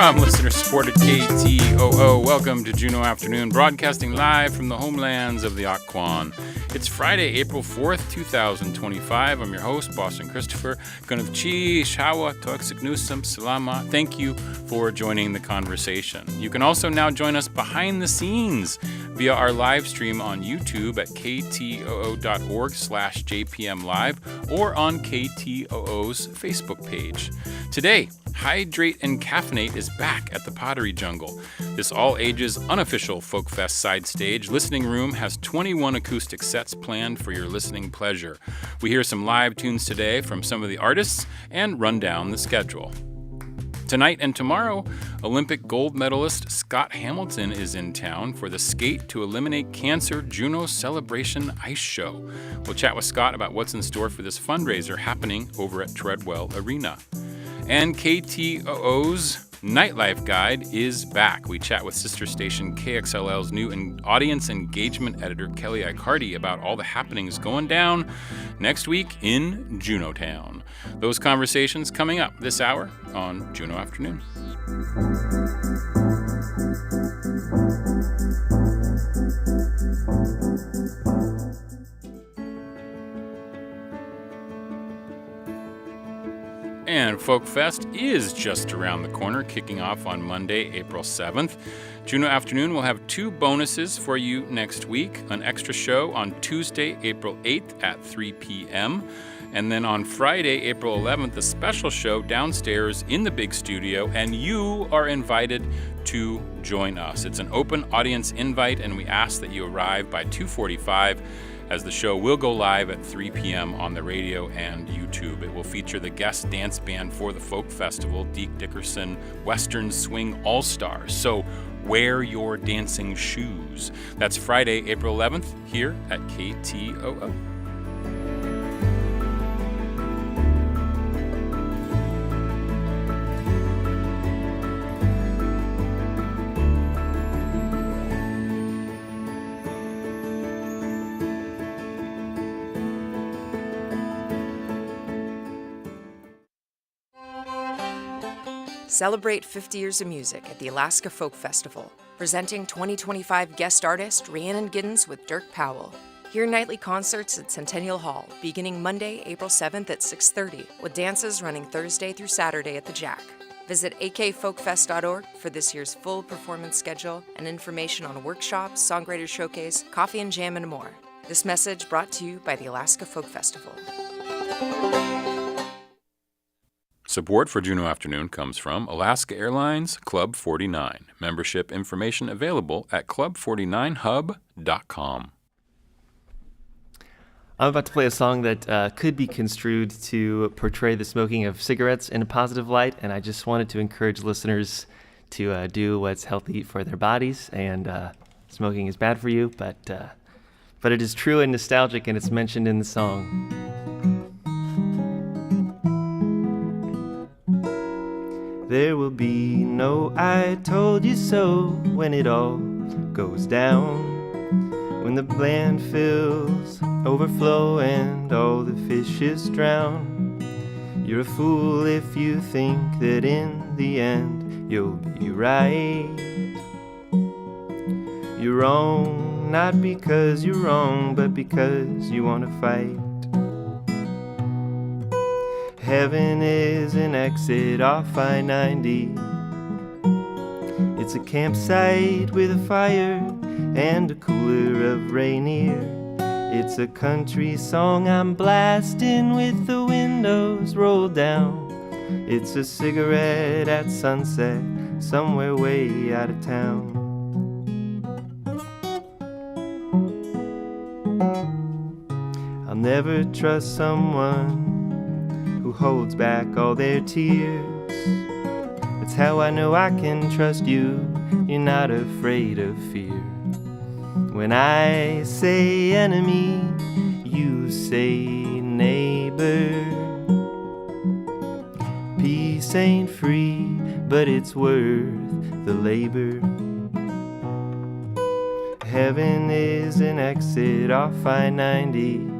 from listener-supported KTOO. Welcome to Juneau Afternoon, broadcasting live from the homelands of the Occoquan. It's Friday, April 4th, 2025. I'm your host, Boston Christopher. Ganavchi, Shawa, Toxignusum, Salama. Thank you for joining the conversation. You can also now join us behind the scenes via our live stream on YouTube at ktoo.org/jpmlive or on KTOO's Facebook page. Today, Hydrate and Caffeinate is back at the Pottery Jungle. This all-ages, unofficial folk fest side stage listening room has 21 acoustic sets planned for your listening pleasure. We hear some live tunes today from some of the artists and run down the schedule. Tonight and tomorrow, Olympic gold medalist Scott Hamiton is in town for the Skate to Eliminate Cancer Juneau Celebration Ice Show. We'll chat with Scott about what's in store for this fundraiser happening over at Treadwell Arena. And KTOO's Nightlife Guide is back. We chat with sister station KXLL's new audience engagement editor, Kelly Aicardi, about all the happenings going down next week in Juneau Town. Those conversations coming up this hour on Juneau Afternoon. And Folk Fest is just around the corner, kicking off on Monday, April 7th. Juneau Afternoon will have two bonuses for you next week. An extra show on Tuesday, April 8th at 3 p.m. And then on Friday, April 11th, a special show downstairs in the big studio, and you are invited to join us. It's an open audience invite, and we ask that you arrive by 2:45 as the show will go live at 3 p.m. on the radio and YouTube. It will feature the guest dance band for the Folk Festival, Deke Dickerson Western Swing All-Stars. So wear your dancing shoes. That's Friday, April 11th, here at KTOO. Celebrate 50 years of music at the Alaska Folk Festival, presenting 2025 guest artist Rhiannon Giddens with Dirk Powell. Hear nightly concerts at Centennial Hall, beginning Monday, April 7th at 6:30, with dances running Thursday through Saturday at the Jack. Visit akfolkfest.org for this year's full performance schedule and information on workshops, songwriter showcase, coffee and jam, and more. This message brought to you by the Alaska Folk Festival. Support for Juneau Afternoon comes from Alaska Airlines Club 49. Membership information available at club49hub.com. I'm about to play a song that could be construed to portray the smoking of cigarettes in a positive light, and I just wanted to encourage listeners to do what's healthy for their bodies, and smoking is bad for you, but it is true and nostalgic, and it's mentioned in the song. There will be no I told you so when it all goes down, when the landfills overflow and all the fishes drown. You're a fool if you think that in the end you'll be right. You're wrong, not because you're wrong, but because you want to fight. Heaven is an exit off I-90. It's a campsite with a fire and a cooler of Rainier. It's a country song I'm blasting with the windows rolled down. It's a cigarette at sunset somewhere way out of town. I'll never trust someone who holds back all their tears. That's how I know I can trust you. You're not afraid of fear. When I say enemy, you say neighbor. Peace ain't free, but it's worth the labor. Heaven is an exit off I-90.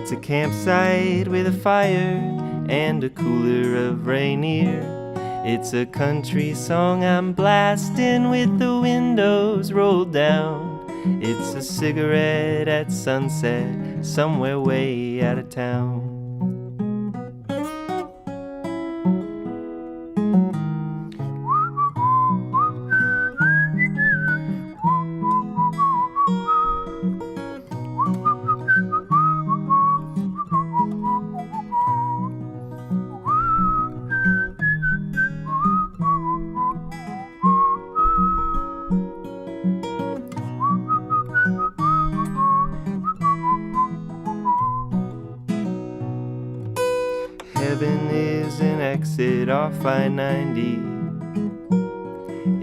It's a campsite with a fire and a cooler of Rainier. It's a country song I'm blasting with the windows rolled down. It's a cigarette at sunset, somewhere way out of town. Heaven is an exit off I-90.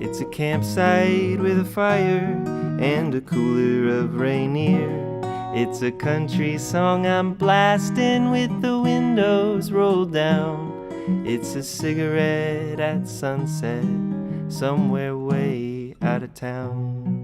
It's a campsite with a fire and a cooler of Rainier. It's a country song I'm blasting with the windows rolled down. It's a cigarette at sunset, somewhere way out of town.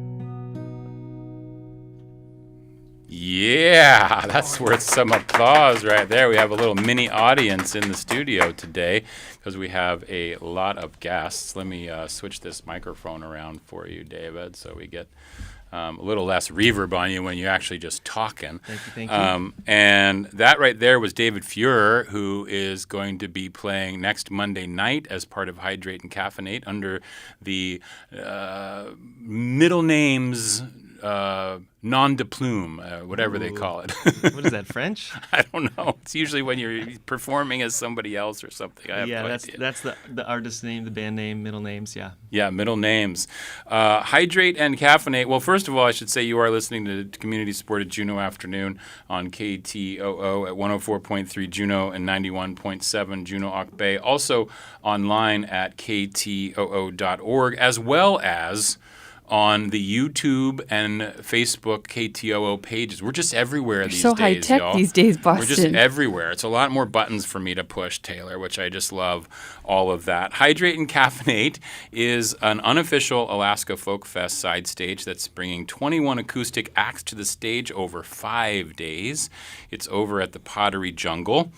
Yeah, that's worth some applause right there. We have a little mini audience in the studio today because we have a lot of guests. Let me switch this microphone around for you, David, so we get a little less reverb on you when you're actually just talking. Thank you. And that right there was David Fuhrer, who is going to be playing next Monday night as part of Hydrate and Caffeinate under the middle names non de plume, whatever they call it. What is that, French? I don't know. It's usually when you're performing as somebody else or something. I have no idea. That's the artist name, the band name, middle names, yeah. Yeah, middle names. Hydrate and Caffeinate. Well, first of all, I should say you are listening to community-supported Juneau Afternoon on KTOO at 104.3 Juneau and 91.7 Juneau Ock Bay. Also online at ktoo.org, as well as on the YouTube and Facebook KTOO pages. We're just everywhere these days, so high tech y'all. these days, Boston. We're just everywhere. It's a lot more buttons for me to push, Taylor, which I just love all of that. Hydrate and Caffeinate is an unofficial Alaska Folk Fest side stage that's bringing 21 acoustic acts to the stage over 5 days. It's over at the Pottery Jungle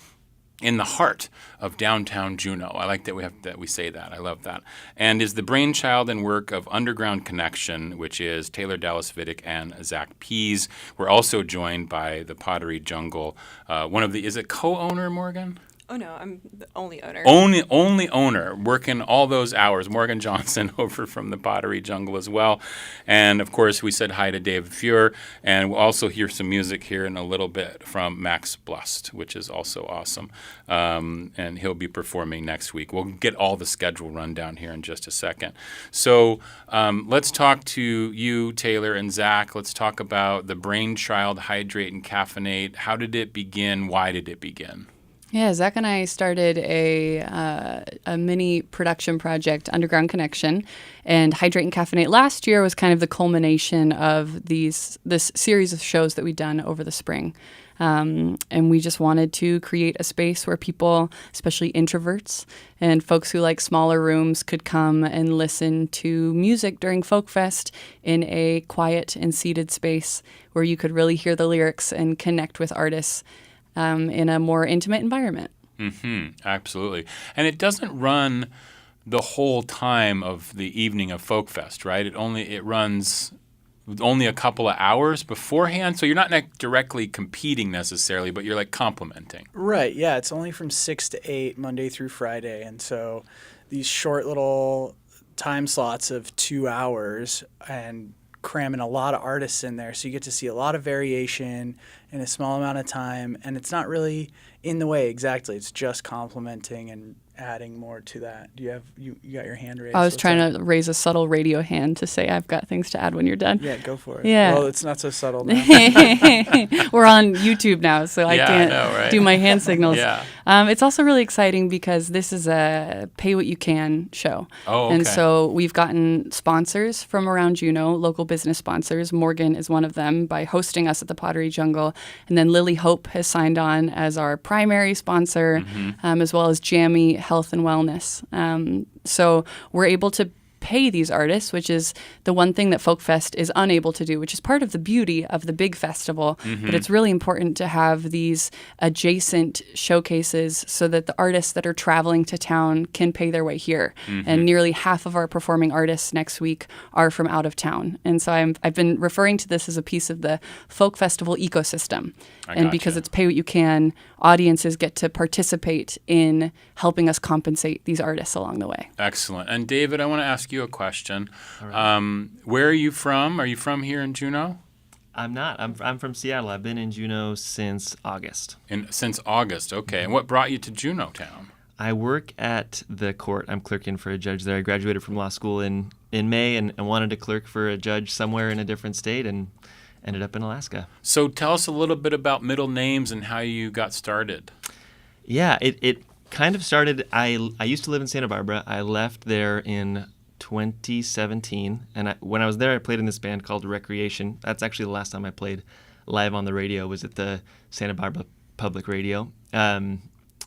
in the heart of downtown Juneau. I like that we say that. I love that. And is the brainchild and work of Underground Connection, which is Taylor Dallas Vidic and Zach Pease. We're also joined by the Pottery Jungle. Is it co-owner, Morgan? Oh, no, I'm the only owner. Only owner, working all those hours. Morgan Johnson over from the Pottery Jungle as well. And, of course, we said hi to David Fuhrer. And we'll also hear some music here in a little bit from Max Blust, which is also awesome. And he'll be performing next week. We'll get all the schedule run down here in just a second. So let's talk to you, Taylor and Zach. Let's talk about the brainchild Hydrate and Caffeinate. How did it begin? Why did it begin? Yeah, Zach and I started a mini production project, Underground Connection, and Hydrate and Caffeinate last year was kind of the culmination of this series of shows that we'd done over the spring. And we just wanted to create a space where people, especially introverts and folks who like smaller rooms, could come and listen to music during Folk Fest in a quiet and seated space where you could really hear the lyrics and connect with artists in a more intimate environment. Mm-hmm. Absolutely. And it doesn't run the whole time of the evening of Folk Fest, right? It runs only a couple of hours beforehand, so you're not directly competing necessarily, but you're like complementing. Right, yeah. It's only from 6 to 8, Monday through Friday. And so these short little time slots of 2 hours and cramming a lot of artists in there, so you get to see a lot of variation in a small amount of time, and it's not really in the way exactly. It's just complementing and adding more to that. Do you have you got your hand raised? I was trying to raise a subtle radio hand to say I've got things to add when you're done. Yeah, go for it. Yeah. Well, it's not so subtle now. We're on YouTube now, so I can't do my hand signals. Yeah. It's also really exciting because this is a pay what you can show. Oh, okay. And so we've gotten sponsors from around Juneau, local business sponsors. Morgan is one of them by hosting us at the Pottery Jungle. And then Lily Hope has signed on as our primary sponsor, as well as Jammy Health and Wellness. So we're able to pay these artists, which is the one thing that Folk Fest is unable to do, which is part of the beauty of the big festival. But it's really important to have these adjacent showcases so that the artists that are traveling to town can pay their way here. And nearly half of our performing artists next week are from out of town. And so I've been referring to this as a piece of the folk festival ecosystem. And because it's pay what you can, audiences get to participate in helping us compensate these artists along the way. Excellent. And David, I want to ask you a question. Where are you from? Are you from here in Juneau? I'm not. I'm from Seattle. I've been in Juneau since August. Since August, okay. And what brought you to Juneau town? I work at the court. I'm clerking for a judge there. I graduated from law school in May and wanted to clerk for a judge somewhere in a different state and ended up in Alaska. So tell us a little bit about Middle Names and how you got started. Yeah, it kind of started, I used to live in Santa Barbara. I left there in 2017, and when I was there, I played in this band called Recreation. That's actually the last time I played live on the radio, was at the Santa Barbara Public Radio.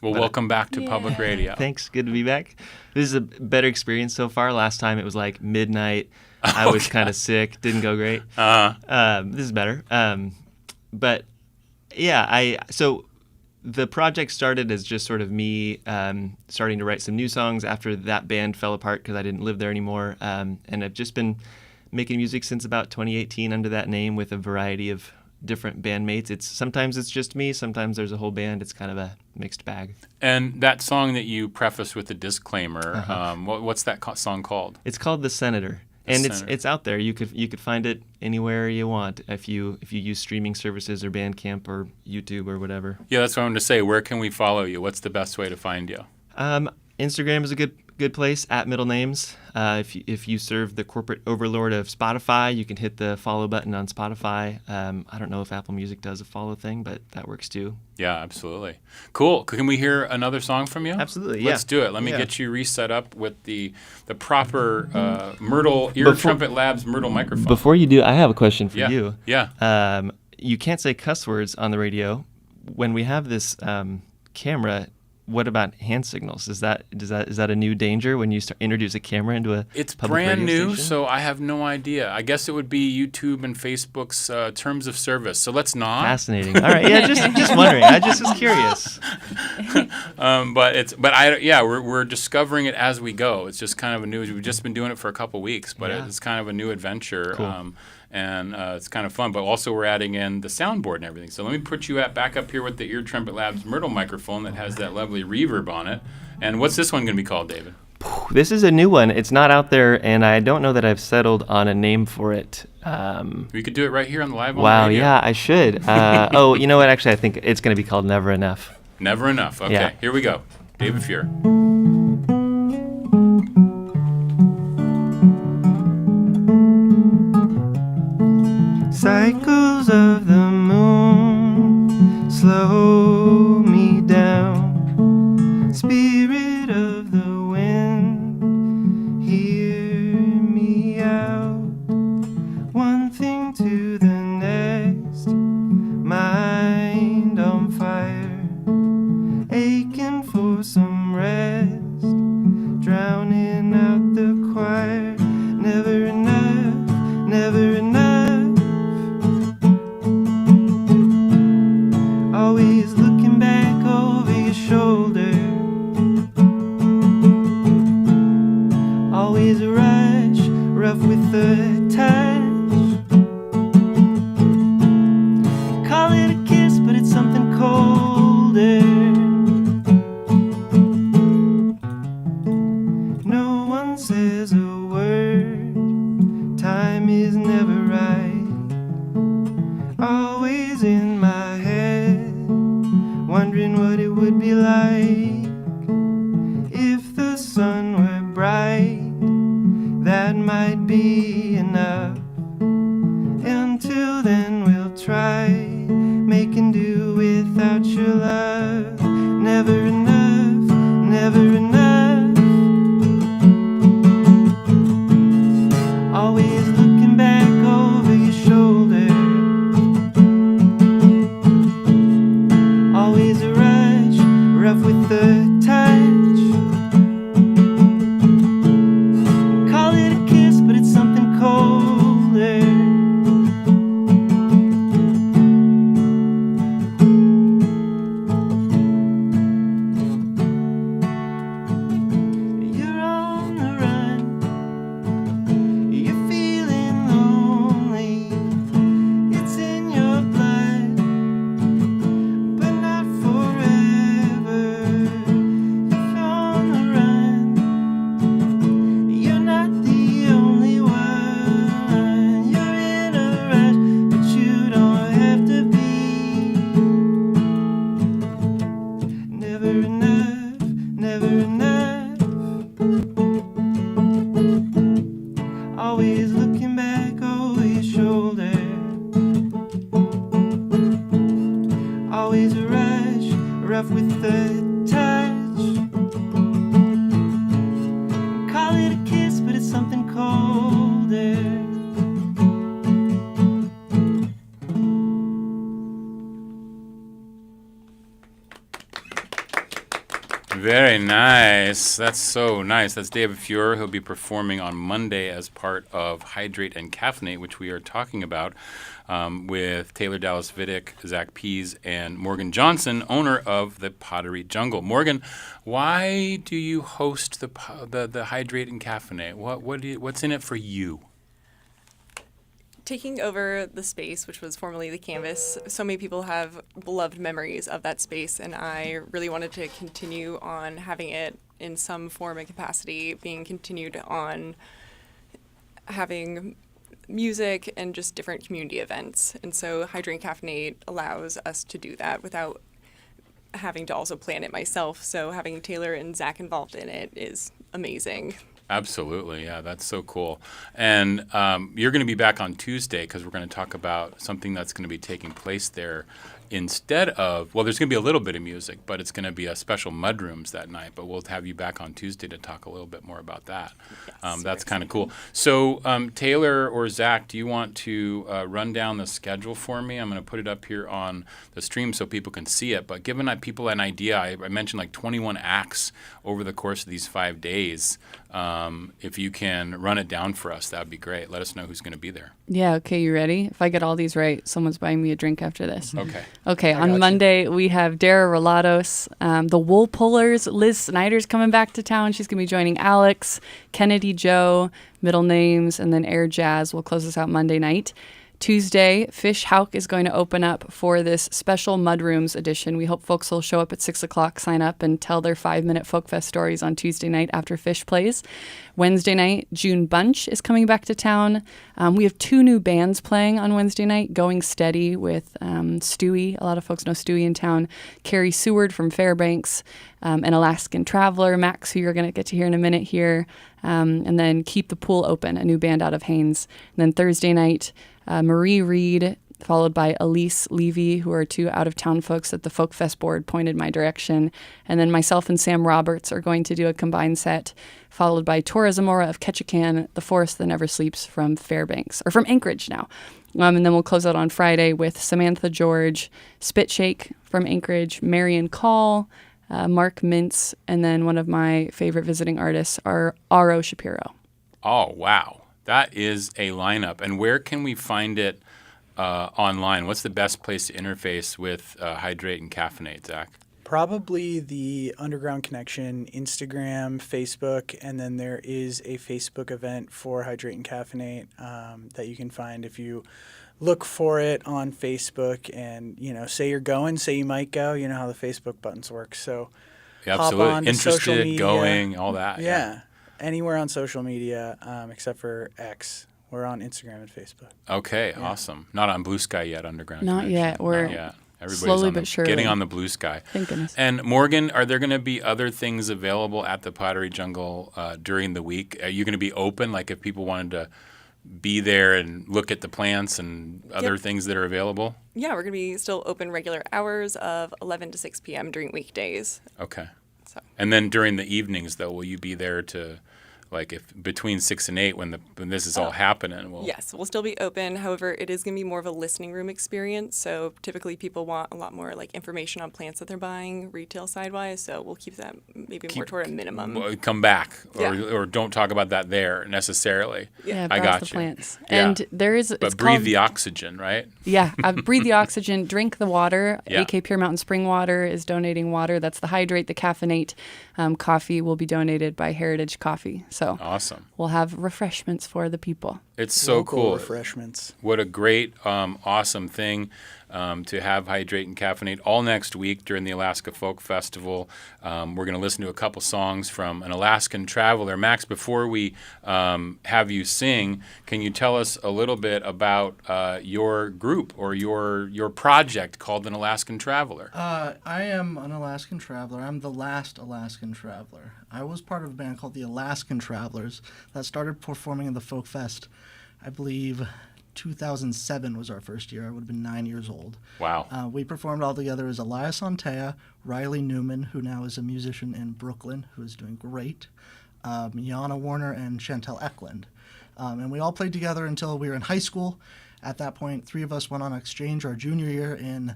Welcome back to Public Radio. Thanks, good to be back. This is a better experience so far. Last time it was like midnight. I was kind of sick, didn't go great. This is better. But yeah, so the project started as just sort of me starting to write some new songs after that band fell apart because I didn't live there anymore. And I've just been making music since about 2018 under that name with a variety of different bandmates. Sometimes it's just me, sometimes there's a whole band. It's kind of a mixed bag. And that song that you preface with a disclaimer, what's that song called? It's called The Senator. And it's out there. You could find it anywhere you want if you use streaming services or Bandcamp or YouTube or whatever. Yeah, that's what I wanted to say. Where can we follow you? What's the best way to find you? Instagram is a good place, at Middle Names. If you serve the corporate overlord of Spotify, you can hit the follow button on Spotify. I don't know if Apple Music does a follow thing, but that works too. Yeah, absolutely. Cool. Can we hear another song from you? Absolutely, yeah. Let's do it. Let me get you reset up with the proper Myrtle Trumpet Labs Myrtle microphone. Before you do, I have a question for you. Yeah. You can't say cuss words on the radio. When we have this camera, what about hand signals? Is that a new danger when you introduce a camera into a It's public brand radio new, station? so I have no idea. I guess it would be YouTube and Facebook's terms of service. So let's not. Fascinating. All right, yeah, just wondering. I just was curious. We're discovering it as we go. It's just kind of a new. We've just been doing it for a couple weeks, but it's kind of a new adventure. Cool. And it's kind of fun, but also we're adding in the soundboard and everything. So let me put you back up here with the Ear Trumpet Labs Myrtle microphone that has that lovely reverb on it. And what's this one going to be called, David? This is a new one. It's not out there, and I don't know that I've settled on a name for it. We could do it right here on the live. Wow, on the radio. yeah, I should. Oh, you know what? Actually, I think it's going to be called Never Enough. Never Enough. Okay, Yeah. Here we go. David Fuhr. Cycles of the moon slow me down. Spirit of the wind, hear me out. One thing to the next, mind on fire, aching for some rest, drowning out the choir. Never enough, never enough. Always looking back over your shoulder. Always a rush, rough with the touch. Call it a kiss, but it's something colder. No one says a word. Time is never right. Always in my head, wondering what it would be like if the sun were bright. That might be enough. Until then we'll try, making do without your love. Never enough, never enough. Always looking back over your shoulder. Always a rush, rough with the touch. Call it always a rush, rough with the touch. Call it a kiss, but it's something colder. Very nice. That's so nice. That's David Fuhrer. He'll be performing on Monday as part of Hydrate and Caffeinate, which we are talking about with Taylor Dallas Vidic, Zach Pease, and Morgan Johnson, owner of the Pottery Jungle. Morgan, why do you host the Hydrate and Caffeinate? What's in it for you? Taking over the space, which was formerly the canvas, so many people have beloved memories of that space, and I really wanted to continue on having it in some form and capacity, being continued on having music and just different community events. And so Hydrate and Caffeinate allows us to do that without having to also plan it myself. So having Taylor and Zach involved in it is amazing. Absolutely. Yeah, that's so cool. And you're going to be back on Tuesday because we're going to talk about something that's going to be taking place there instead of, well, there's going to be a little bit of music, but it's going to be a special mudrooms that night. But we'll have you back on Tuesday to talk a little bit more about that. Yes, That's kind of cool. So Taylor or Zach, do you want to run down the schedule for me? I'm going to put it up here on the stream so people can see it. But giving people an idea, I mentioned like 21 acts over the course of these 5 days. If you can run it down for us, that would be great. Let us know who's going to be there. Yeah, okay, you ready? If I get all these right, someone's buying me a drink after this. Okay. Okay, on Monday, we have Dara Relatos, the Wool Pullers. Liz Snyder's coming back to town. She's going to be joining Alex, Kennedy Joe, middle names, and then Air Jazz will close us out Monday night. Tuesday, Fish Hauk is going to open up for this special Mudrooms edition. We hope folks will show up at 6 o'clock, sign up, and tell their 5-minute Folk Fest stories on Tuesday night after Fish plays. Wednesday night, June Bunch is coming back to town. We have 2 new bands playing on Wednesday night, Going Steady with Stewie. A lot of folks know Stewie in town. Carrie Seward from Fairbanks, an Alaskan Traveler, Max, who you're going to get to hear in a minute here. And then Keep the Pool Open, a new band out of Haines. And then Thursday night, Marie Reed, followed by Elise Levy, who are 2 out-of-town folks that the Folk Fest board pointed my direction. And then myself and Sam Roberts are going to do a combined set, followed by Tora Zamora of Ketchikan, The Forest That Never Sleeps from Fairbanks, or from Anchorage now. And then we'll close out on Friday with Samantha George, Spitshake from Anchorage, Marion Call, Mark Mintz, and then one of my favorite visiting artists are R.O. Shapiro. Oh, wow. That is a lineup. And where can we find it online? What's the best place to interface with Hydrate and Caffeinate, Zach? Probably the Underground Connection, Instagram, Facebook, and then there is a Facebook event for Hydrate and Caffeinate that you can find if you look for it on Facebook and, say you're going, say you might go. You know how the Facebook buttons work. So Yeah, hop absolutely. on to social Interested, media. going, all that. Yeah. Anywhere on social media except for X. We're on Instagram and Facebook. Okay, awesome. Not on Blue Sky yet, Underground Not Connection. yet. We're Not yet. Everybody's slowly on but surely getting on the Blue Sky. Thank goodness. And Morgan, are there going to be other things available at the Pottery Jungle during the week? Are you going to be open, like if people wanted to be there and look at the plants and other things that are available? Yeah, we're going to be still open regular hours of 11 to 6 p.m. during weekdays. Okay. So. And then during the evenings, though, will you be there to, like, if between 6 and 8 when this is all happening? Yes, we'll still be open. However, it is going to be more of a listening room experience. So typically people want a lot more like information on plants that they're buying retail side-wise. So we'll keep that maybe more toward a minimum. Come back Yeah. or don't talk about that there necessarily. Yeah, I browse got the you. plants. Yeah. And there is, But it's breathe called, the oxygen, right? Yeah, breathe the oxygen, drink the water. Yeah. AK Pure Mountain Spring Water is donating water. That's the Hydrate, the Caffeinate. Coffee will be donated by Heritage Coffee. So Awesome. we'll have refreshments for the people. It's so Local cool. refreshments. What a great, awesome thing to have Hydrate and Caffeinate all next week during the Alaska Folk Festival. We're going to listen to a couple songs from an Alaskan Traveler. Max, before we have you sing, can you tell us a little bit about your group or your project called an Alaskan Traveler? I am an Alaskan Traveler. I'm the last Alaskan Traveler. I was part of a band called the Alaskan Travelers that started performing in the Folk Fest, I believe, 2007 was our first year. I would have been 9 years old. Wow. We performed all together as Elias Santea, Riley Newman, who now is a musician in Brooklyn, who is doing great, Yana Warner, and Chantel Eklund. And we all played together until we were in high school. At that point, 3 of us went on exchange our junior year in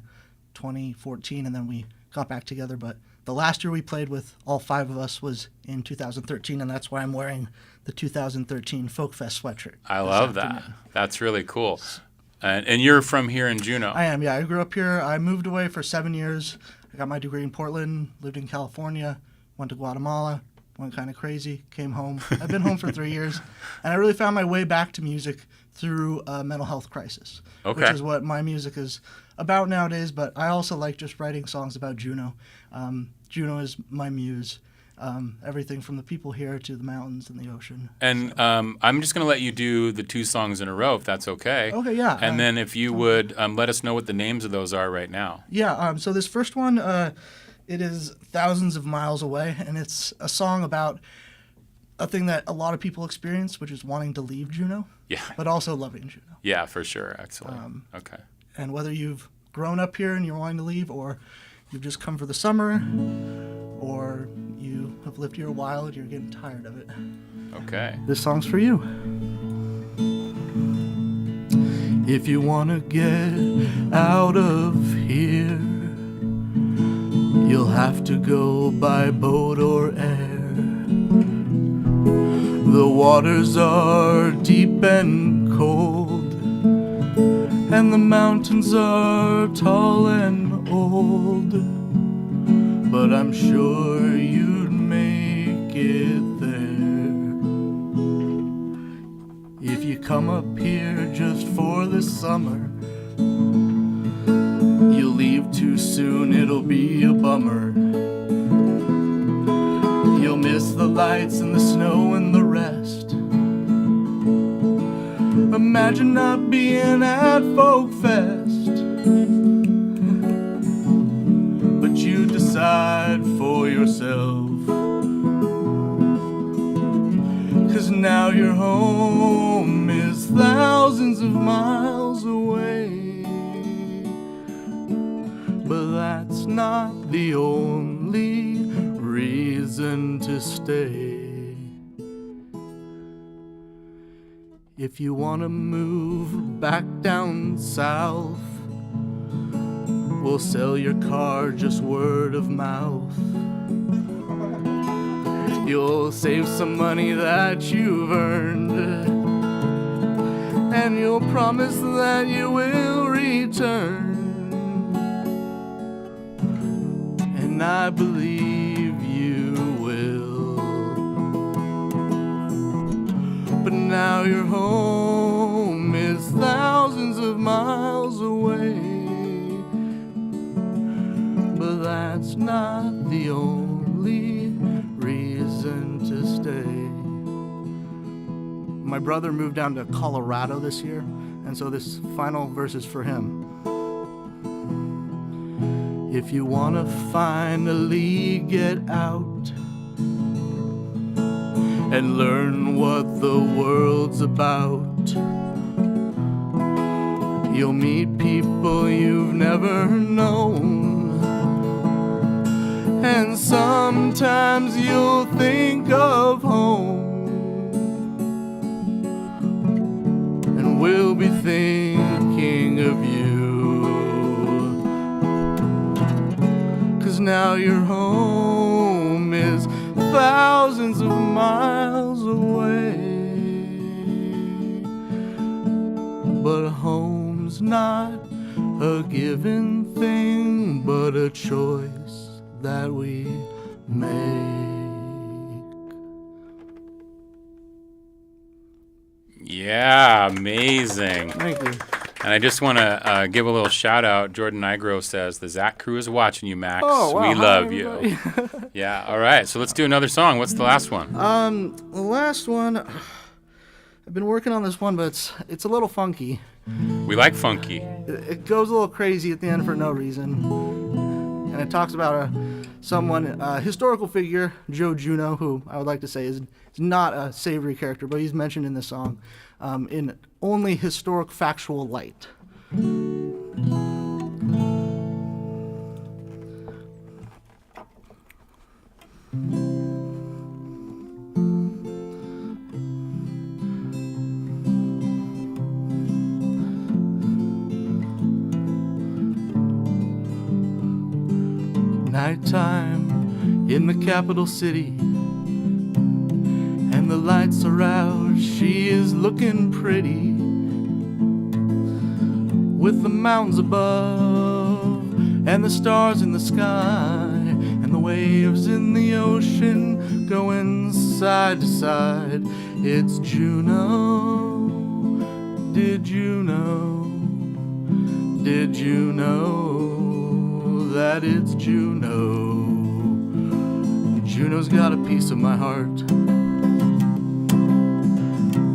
2014, and then we got back together. But the last year we played with all 5 of us was in 2013, and that's why I'm wearing the 2013 Folk Fest sweatshirt. I love that. That's really cool. And you're from here in Juneau. I am, yeah. I grew up here. I moved away for 7 years. I got my degree in Portland, lived in California, went to Guatemala, went kind of crazy, came home. I've been home for 3 years, and I really found my way back to music through a mental health crisis, which is what my music is about nowadays. But I also like just writing songs about Juneau. Juneau is my muse. Everything from the people here to the mountains and the ocean. And I'm just going to let you do the 2 songs in a row, if that's okay. Okay, yeah. And then if you would let us know what the names of those are right now. Yeah, so this first one, it is Thousands of Miles Away, and it's a song about a thing that a lot of people experience, which is wanting to leave Juneau, but also loving Juneau. Yeah, for sure. Excellent. Okay. And whether you've grown up here and you're wanting to leave, or you've just come for the summer, or you have lived here a while and you're getting tired of it. Okay. This song's for you. If you want to get out of here, you'll have to go by boat or air. The waters are deep and cold, and the mountains are tall and old, but I'm sure you'd make it there. If you come up here just for the summer, you'll leave too soon, it'll be a bummer. You'll miss the lights and the snow and the rest. Imagine not being at Folk Fest, but you decide for yourself, 'cause now your home is thousands of miles away. But that's not the only reason to stay. If you want to move back down south, we'll sell your car, just word of mouth. You'll save some money that you've earned, and you'll promise that you will return. And I believe you will. But now your home is thousands of miles away. But that's not the only reason to stay. My brother moved down to Colorado this year, and so this final verse is for him. If you want to finally get out and learn what the world's about, you'll meet people you've never known, and sometimes you'll think of home, and we'll be thinking of you. 'Cause now your home is thousands of miles away. But home's not a given thing, but a choice that we make. Yeah, amazing. Thank you. And I just want to give a little shout out. Jordan Nigro says, the Zach crew is watching you, Max. Oh, wow. We Hi, love everybody. you. Yeah, all right. So let's do another song. What's the last one? The last one, I've been working on this one, but it's a little funky. We like funky. It goes a little crazy at the end for no reason. And and it talks about a historical figure, Joe Juneau, who I would like to say is not a savory character, but he's mentioned in the song in only historic factual light. Nighttime in the capital city, and the lights are out. She is looking pretty, with the mountains above and the stars in the sky and the waves in the ocean going side to side. It's Juneau. Did you know? Did you know that it's Juneau? Juneau's got a piece of my heart.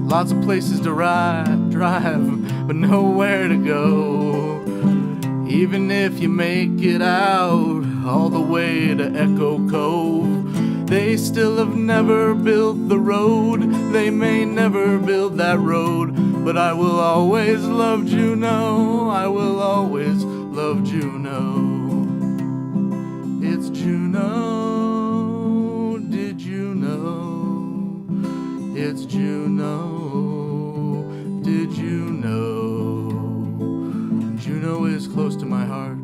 Lots of places to drive, but nowhere to go. Even if you make it out all the way to Echo Cove, they still have never built the road. They may never build that road, but I will always love Juneau. I will always love Juneau. It's Juneau. Did you know? It's Juneau. Did you know? Juneau is close to my heart.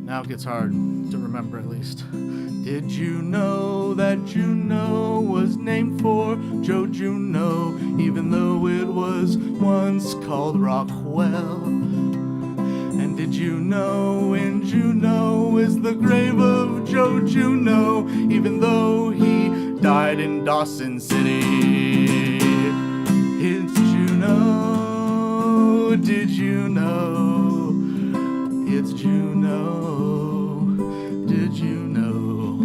Now it gets hard to remember, at least. Did you know that Juneau was named for Joe Juneau, even though it was once called Rockwell? And did you know in Juneau is the grave of Joe Juneau, even though he died in Dawson City? It's Juneau. Did you know? It's Juneau. Did you know?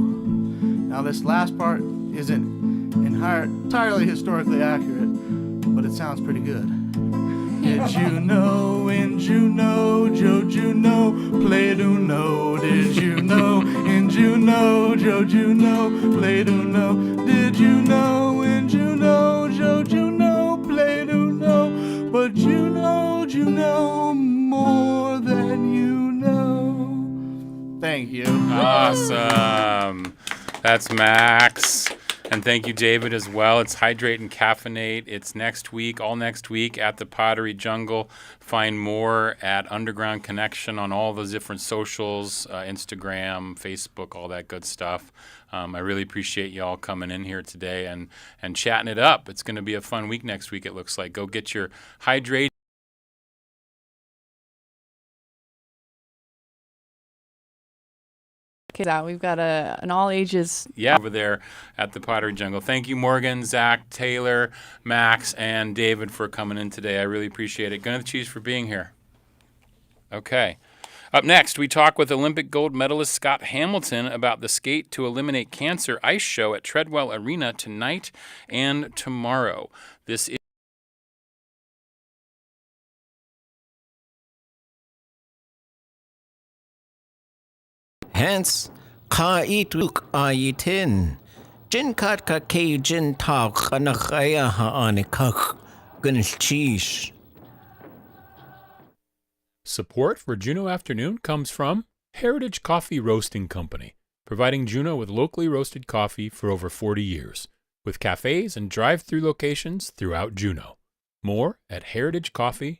Now this last part isn't entirely historically accurate, but it sounds pretty good. Did you know in Juneau, Joe Juneau played Uno? Did you know in Juneau, Joe Juneau played Uno? Did you know in Juneau, Joe Juneau played Uno? But you know more than you know. Thank you. Awesome. That's Max. And thank you, David, as well. It's Hydrate and Caffeinate. It's next week, all next week at the Pottery Jungle. Find more at Underground Connection on all those different socials, Instagram, Facebook, all that good stuff. I really appreciate you all coming in here today and chatting it up. It's going to be a fun week next week, it looks like. Go get your Hydrate. Out. We've got an all ages. Yeah, over there at the Pottery Jungle. Thank you, Morgan, Zach, Taylor, Max, and David for coming in today. I really appreciate it. Gonna cheese for being here. Okay. Up next, we talk with Olympic gold medalist Scott Hamiton about the Skate to Eliminate Cancer ice show at Treadwell Arena tonight and tomorrow. This is Hence, ka ituk ayitin. Jin kat ka ke jin talk anakaya haanikak gunilchish. Support for Juneau Afternoon comes from Heritage Coffee Roasting Company, providing Juneau with locally roasted coffee for over 40 years, with cafes and drive-through locations throughout Juneau. More at heritagecoffee.com.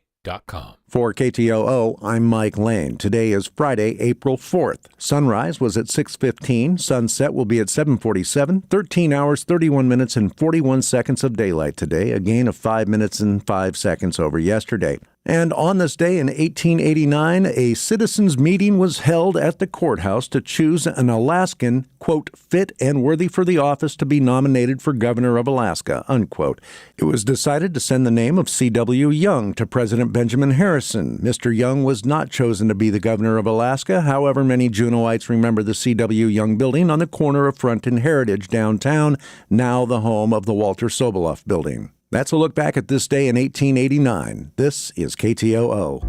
For KTOO, I'm Mike Lane. Today is Friday, April 4th. Sunrise was at 6:15. Sunset will be at 7:47. 13 hours, 31 minutes, and 41 seconds of daylight today, a gain of 5 minutes and 5 seconds over yesterday. And on this day in 1889, a citizens' meeting was held at the courthouse to choose an Alaskan, quote, fit and worthy for the office to be nominated for governor of Alaska, unquote. It was decided to send the name of C.W. Young to President Benjamin Harrison. Mr. Young was not chosen to be the governor of Alaska. However, many Juneauites remember the C.W. Young building on the corner of Front and Heritage downtown, now the home of the Walter Soboleff building. That's a look back at this day in 1889. This is KTOO.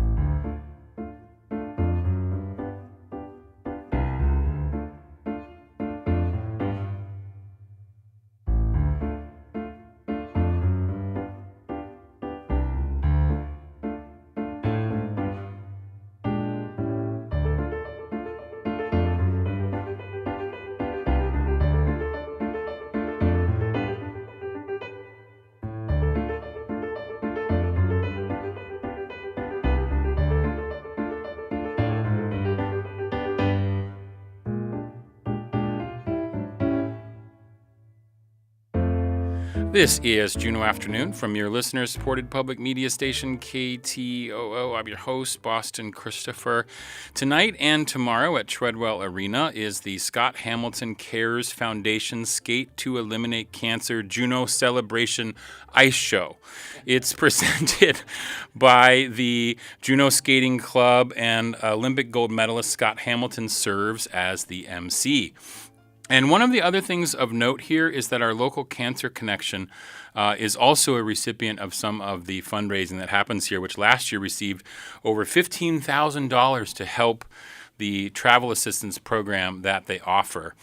This is Juneau Afternoon from your listener-supported public media station, KTOO. I'm your host, Boston Christopher. Tonight and tomorrow at Treadwell Arena is the Scott Hamilton Cares Foundation Skate to Eliminate Cancer Juneau Celebration Ice Show. It's presented by the Juneau Skating Club, and Olympic gold medalist Scott Hamilton serves as the MC. And one of the other things of note here is that our local Cancer Connection is also a recipient of some of the fundraising that happens here, which last year received over $15,000 to help the travel assistance program that they offer.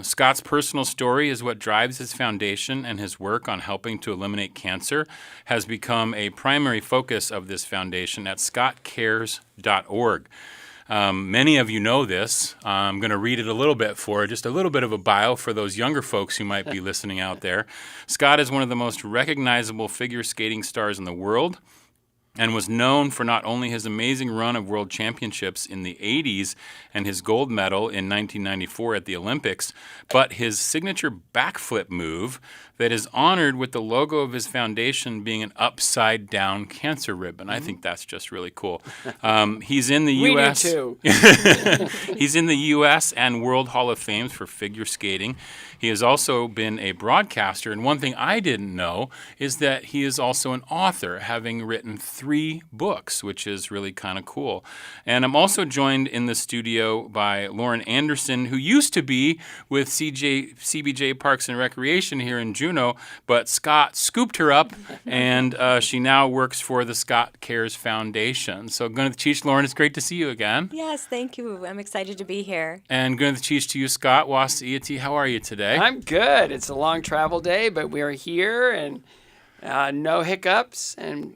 Scott's personal story is what drives his foundation, and his work on helping to eliminate cancer has become a primary focus of this foundation at scottcares.org. Many of you know this. I'm going to read it a little bit just a little bit of a bio for those younger folks who might be listening out there. Scott is one of the most recognizable figure skating stars in the world, and was known for not only his amazing run of world championships in the 80s and his gold medal in 1994 at the Olympics, but his signature backflip move that is honored with the logo of his foundation being an upside-down cancer ribbon. I think that's just really cool. He's in the U.S. We do too. He's in the U.S. and World Hall of Fame for figure skating. He has also been a broadcaster, and one thing I didn't know is that he is also an author, having written 3 books, which is really kind of cool. And I'm also joined in the studio by Lauren Anderson, who used to be with CBJ Parks and Recreation here in Juneau, but Scott scooped her up, and she now works for the Scott Cares Foundation. So Gwyneth Cheech, Lauren, it's great to see you again. Yes, thank you. I'm excited to be here. And Gwyneth Cheech to you, Scott. Wasi'iti, how are you today? I'm good. It's a long travel day, but we are here, and no hiccups, and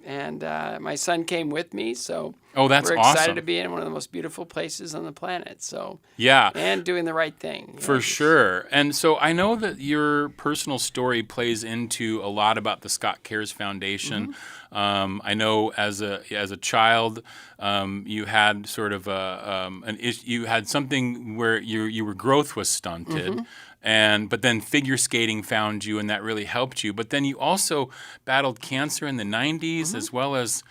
my son came with me, so that's we're excited awesome. to be in one of the most beautiful places on the planet. So yeah, and doing the right thing for sure. And so I know that your personal story plays into a lot about the Scott Cares Foundation. Mm-hmm. I know as a child, you had sort of you had something where your growth was stunted. Mm-hmm. But then figure skating found you, and that really helped you. But then you also battled cancer in the 90s, mm-hmm. as well as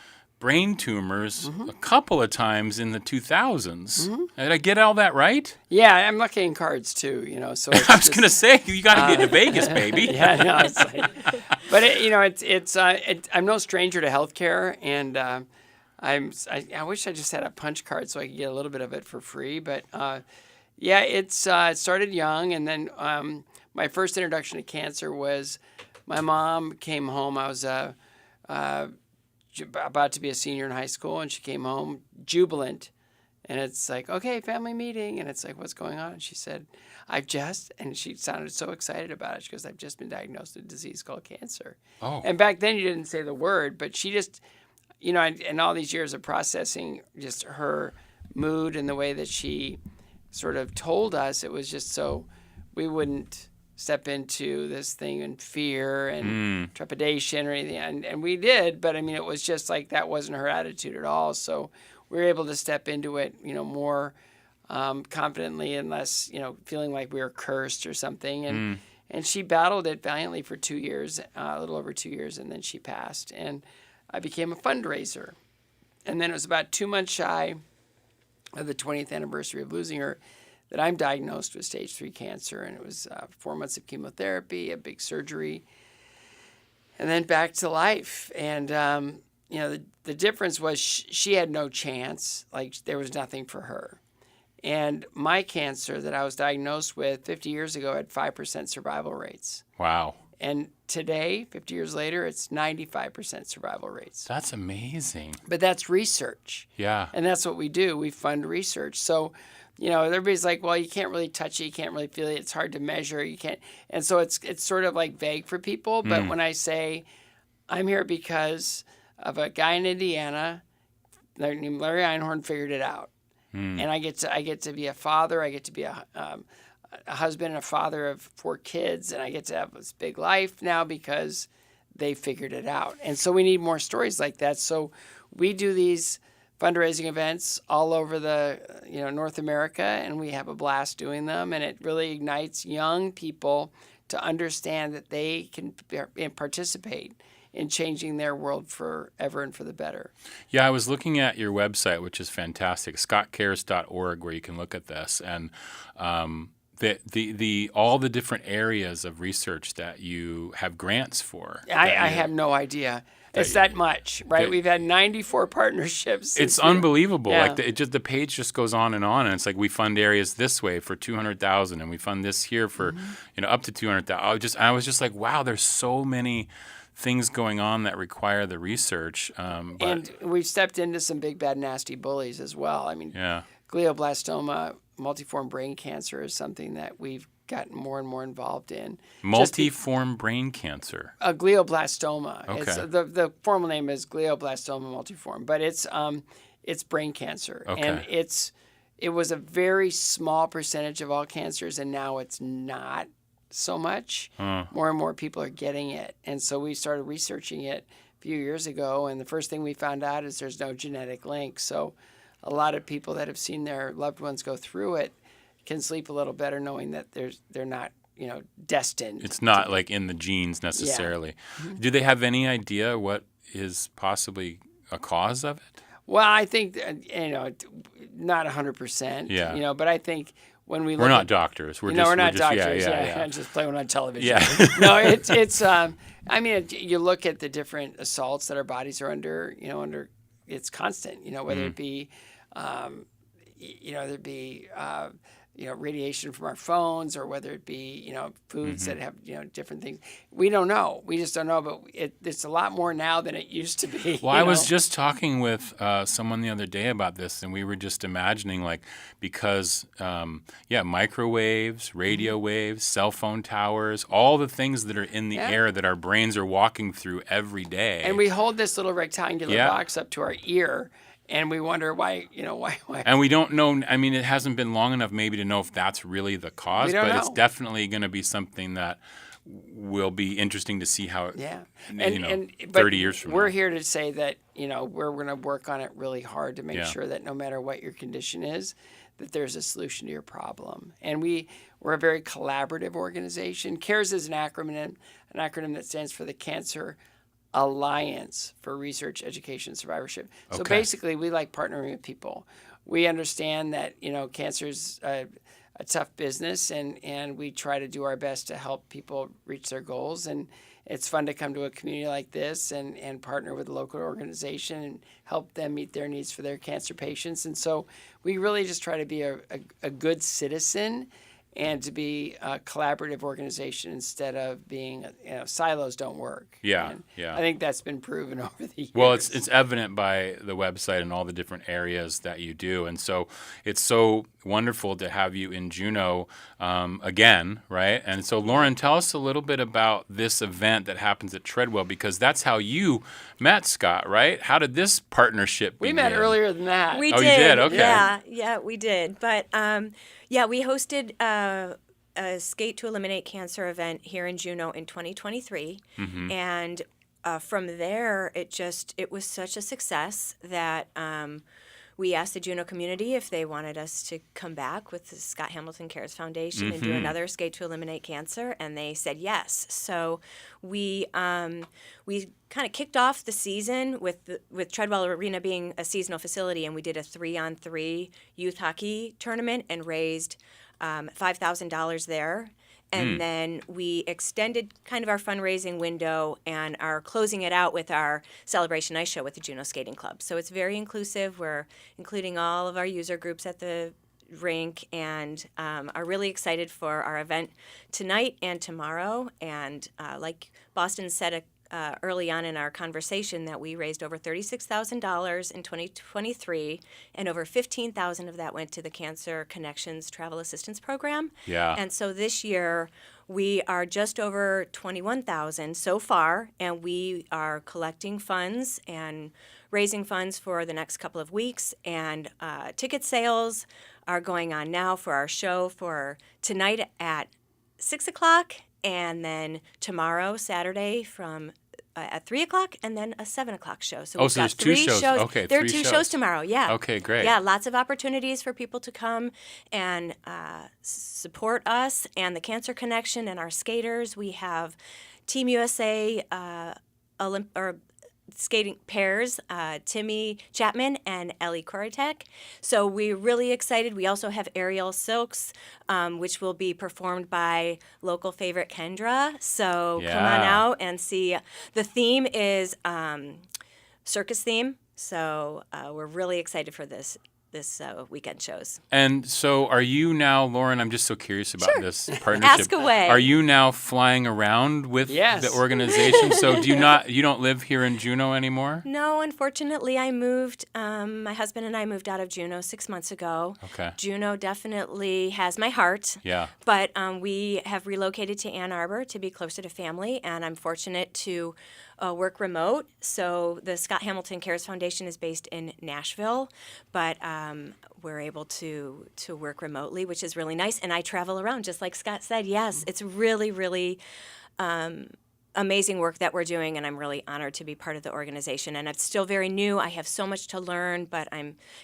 brain tumors mm-hmm. a couple of times in the 2000s. Mm-hmm. Did I get all that right? Yeah, I'm lucky in cards too, So I was going to say, you got to get to Vegas, baby. Yeah, no, it's like, but I'm no stranger to healthcare, and I wish I just had a punch card so I could get a little bit of it for free, but. Yeah, it started young, and then my first introduction to cancer was my mom came home. I was about to be a senior in high school, and she came home jubilant, and it's like, okay, family meeting, and it's like, what's going on? And she said, and she sounded so excited about it. She goes, I've just been diagnosed with a disease called cancer. Oh. And back then you didn't say the word, but she just, and all these years of processing just her mood and the way that she sort of told us, it was just so we wouldn't step into this thing in fear and trepidation or anything. And we did, but it was just like that wasn't her attitude at all. So we were able to step into it, more confidently and less, feeling like we were cursed or something. And she battled it valiantly for 2 years, a little over 2 years, and then she passed. And I became a fundraiser. And then it was about 2 months shy of the 20th anniversary of losing her that I'm diagnosed with stage 3 cancer, and it was 4 months of chemotherapy, a big surgery, and then back to life. And the difference was she had no chance, like there was nothing for her. And my cancer that I was diagnosed with 50 years ago had 5% survival rates. Wow. And today, 50 years later, it's 95% survival rates. That's amazing. But that's research. Yeah. And that's what we do. We fund research. So, everybody's like, well, you can't really touch it. You can't really feel it. It's hard to measure. You can't. And so it's sort of like vague for people. But when I say I'm here because of a guy in Indiana named Larry Einhorn figured it out. And I get to be a father. I get to be a husband and a father of 4 kids, and I get to have this big life now because they figured it out. And so we need more stories like that. So we do these fundraising events all over the North America, and we have a blast doing them, and it really ignites young people to understand that they can participate in changing their world forever and for the better. Yeah, I was looking at your website, which is fantastic, scottcares.org, where you can look at this, and the all the different areas of research that you have grants for. I have no idea. It's that much, right? We've had 94 partnerships. It's unbelievable. Yeah. Like the page just goes on, and it's like we fund areas this way for $200,000, and we fund this here for up to $200,000. I was just like, wow, there's so many things going on that require the research. And we've stepped into some big, bad, nasty bullies as well. I mean, glioblastoma, multiform brain cancer is something that we've gotten more and more involved in. Multiform brain cancer. A glioblastoma. Okay. It's, the formal name is glioblastoma multiform, but it's brain cancer. Okay. And it was a very small percentage of all cancers, and now it's not so much. More and more people are getting it. And so we started researching it a few years ago, and the first thing we found out is there's no genetic link. So a lot of people that have seen their loved ones go through it can sleep a little better knowing that they're not, destined. It's not like in the genes necessarily. Yeah. Do they have any idea what is possibly a cause of it? Well, I think, not 100%. Yeah. But I think when we look we're not doctors. We're not doctors. Yeah. Just play one on television. Yeah. No, it's. I mean, you look at the different assaults that our bodies are under. It's constant. Whether it be, radiation from our phones, or whether it be, foods that have, different things. We don't know. We just don't know. But it's a lot more now than it used to be. Well, I was just talking with someone the other day about this, and we were just imagining, because, microwaves, radio waves, cell phone towers, all the things that are in the air that our brains are walking through every day. And we hold this little rectangular box up to our ear, and we wonder why. And we don't know. I mean, it hasn't been long enough maybe to know if that's really the cause, but it's definitely going to be something that will be interesting to see how, 30 years from now. We're here to say that, we're going to work on it really hard to make sure that no matter what your condition is, that there's a solution to your problem. And we're a very collaborative organization. CARES is an acronym that stands for the Cancer Alliance for Research, Education, and Survivorship. So basically, we like partnering with people. We understand that, cancer's a tough business, and we try to do our best to help people reach their goals. And it's fun to come to a community like this and partner with a local organization and help them meet their needs for their cancer patients. And so we really just try to be a good citizen and to be a collaborative organization instead of being, silos don't work. Yeah, and yeah. I think that's been proven over the years. Well, it's evident by the website and all the different areas that you do. And so it's so wonderful to have you in Juneau again, right? And so, Lauren, tell us a little bit about this event that happens at Treadwell, because that's how you met Scott, right? How did this partnership begin? We met earlier than that. We did. You did? Okay. Yeah, we did. But we hosted a Skate to Eliminate Cancer event here in Juneau in 2023, and from there it was such a success that we asked the Juneau community if they wanted us to come back with the Scott Hamilton Cares Foundation and do another Skate to Eliminate Cancer, and they said yes. So we kind of kicked off the season with Treadwell Arena being a seasonal facility, and we did a 3-on-3 youth hockey tournament and raised $5,000 there. And then we extended kind of our fundraising window and are closing it out with our Celebration Ice Show with the Juneau Skating Club. So it's very inclusive. We're including all of our user groups at the rink and are really excited for our event tonight and tomorrow. And like Boston said early on in our conversation, that we raised over $36,000 in 2023, and over $15,000 of that went to the Cancer Connections Travel Assistance Program. Yeah. And so this year we are just over $21,000 so far, and we are collecting funds and raising funds for the next couple of weeks. And ticket sales are going on now for our show for tonight at 6 o'clock. And then tomorrow, Saturday, from at 3 o'clock and then a 7 o'clock show. So Oh, we've so got there's two 3 shows. shows. Okay, there are 3 2 shows. shows tomorrow. Yeah. Okay, great. Yeah, lots of opportunities for people to come and support us and the Cancer Connection and our skaters. We have Team USA skating pairs, Timmy Chapman and Ellie Koritek. So we're really excited. We also have aerial silks, which will be performed by local favorite Kendra. So come on Yeah. out and see. The theme is circus theme. So we're really excited for this weekend shows. And so are you now, Lauren, I'm just so curious about Sure. this partnership. Ask away. Are you now flying around with Yes. the organization? So you don't live here in Juneau anymore? No, unfortunately, I moved. My husband and I moved out of Juneau 6 months ago. Okay. Juneau definitely has my heart. Yeah. But we have relocated to Ann Arbor to be closer to family, and I'm fortunate to work remote. So the Scott Hamilton Cares Foundation is based in Nashville, but we're able to work remotely, which is really nice. And I travel around, just like Scott said. Yes, it's really, really amazing work that we're doing, and I'm really honored to be part of the organization. And it's still very new. I have so much to learn, but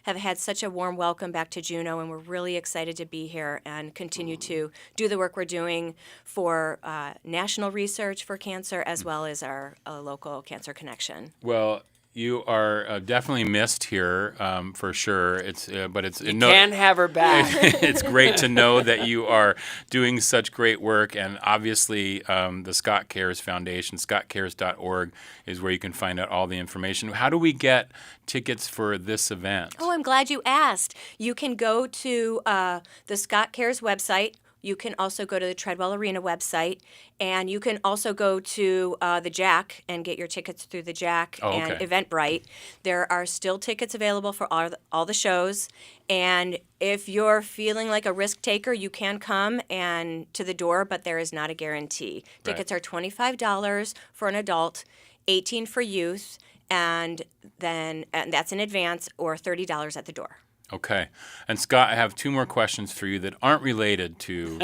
have had such a warm welcome back to Juneau, and we're really excited to be here and continue to do the work we're doing for national research for cancer, as well as our local Cancer Connection. Well, you are definitely missed here for sure. But it's You can't have her back. It's great to know that you are doing such great work, and obviously the Scott Cares Foundation, scottcares.org, is where you can find out all the information. How do we get tickets for this event? Oh, I'm glad you asked. You can go to the Scott Cares website. You can also go to the Treadwell Arena website, and you can also go to the Jack and get your tickets through the Jack and Eventbrite. There are still tickets available for all the shows, and if you're feeling like a risk taker, you can come and to the door, but there is not a guarantee. Tickets are $25 for an adult, $18 for youth, and that's in advance, or $30 at the door. Okay. And Scott, I have 2 more questions for you that aren't related to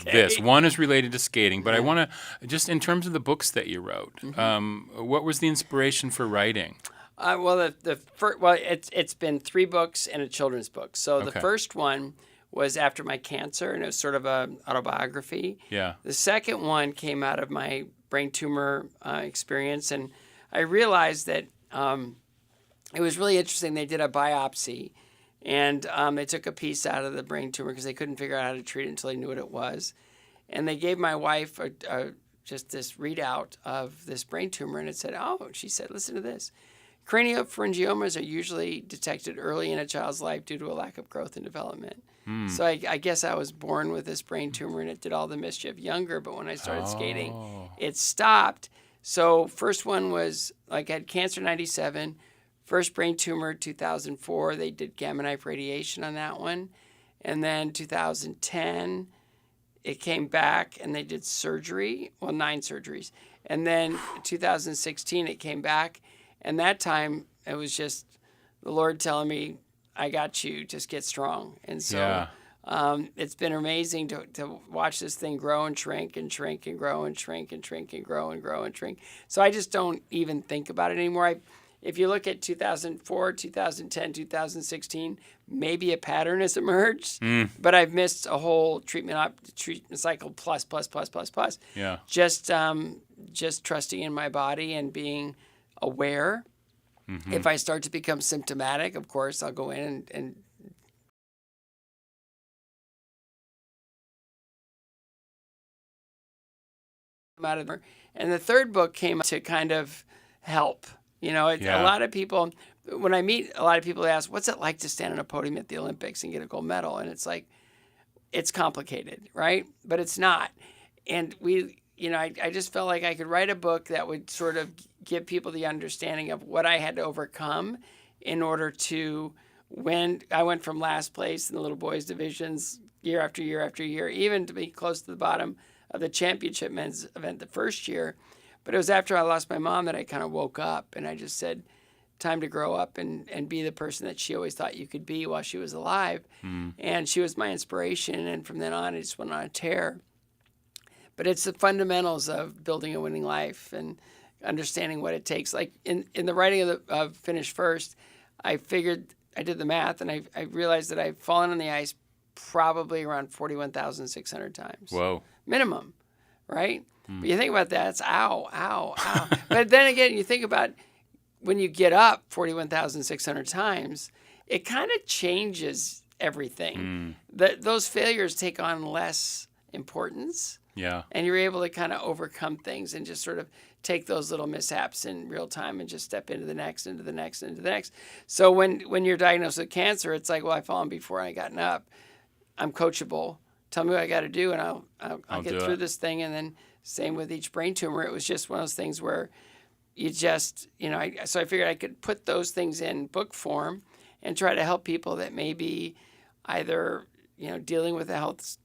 this. One is related to skating, but I want to, just in terms of the books that you wrote, what was the inspiration for writing? It's been 3 books and a children's book. So the first one was after my cancer, and it was sort of an autobiography. Yeah. The second one came out of my brain tumor experience, and I realized that it was really interesting. They did a biopsy, and they took a piece out of the brain tumor because they couldn't figure out how to treat it until they knew what it was. And they gave my wife just this readout of this brain tumor, and it said, she said, listen to this. Craniopharyngiomas are usually detected early in a child's life due to a lack of growth and development. So I guess I was born with this brain tumor, and it did all the mischief younger, but when I started skating, it stopped. So first one was, I had cancer 97, first brain tumor 2004, they did gamma knife radiation on that one. And then 2010, it came back and they did surgery, 9 surgeries. And then 2016, it came back. And that time, it was just the Lord telling me, I got you, just get strong. And so it's been amazing to watch this thing grow and shrink and shrink and grow and shrink and shrink and grow and grow and shrink. So I just don't even think about it anymore. If you look at 2004, 2010, 2016, maybe a pattern has emerged, but I've missed a whole treatment cycle plus. Yeah. Just trusting in my body and being aware. If I start to become symptomatic, of course, I'll go in and out of there. And the third book came to kind of help. A lot of people, when I meet a lot of people, they ask, what's it like to stand on a podium at the Olympics and get a gold medal? And it's like, it's complicated, right? But it's not. And I just felt like I could write a book that would sort of give people the understanding of what I had to overcome in order to win. I went from last place in the little boys divisions year after year after year, even to be close to the bottom of the championship men's event the first year. But it was after I lost my mom that I kind of woke up, and I just said, time to grow up and be the person that she always thought you could be while she was alive. And she was my inspiration, and from then on, I just went on a tear. But it's the fundamentals of building a winning life, and understanding what it takes. Like in the writing of Finish First, I did the math, and I realized that I've fallen on the ice probably around 41,600 times. Whoa. Minimum, right? But you think about that, it's ow, ow, ow. But then again, you think about when you get up 41,600 times, it kind of changes everything. Those failures take on less importance. Yeah. And you're able to kind of overcome things and just sort of take those little mishaps in real time and just step into the next, into the next, into the next. So when you're diagnosed with cancer, it's like, well, I've fallen before I've gotten up. I'm coachable. Tell me what I got to do, and I'll get through this thing. And then same with each brain tumor. It was just one of those things where you just, so I figured I could put those things in book form and try to help people that may be either, dealing with a health,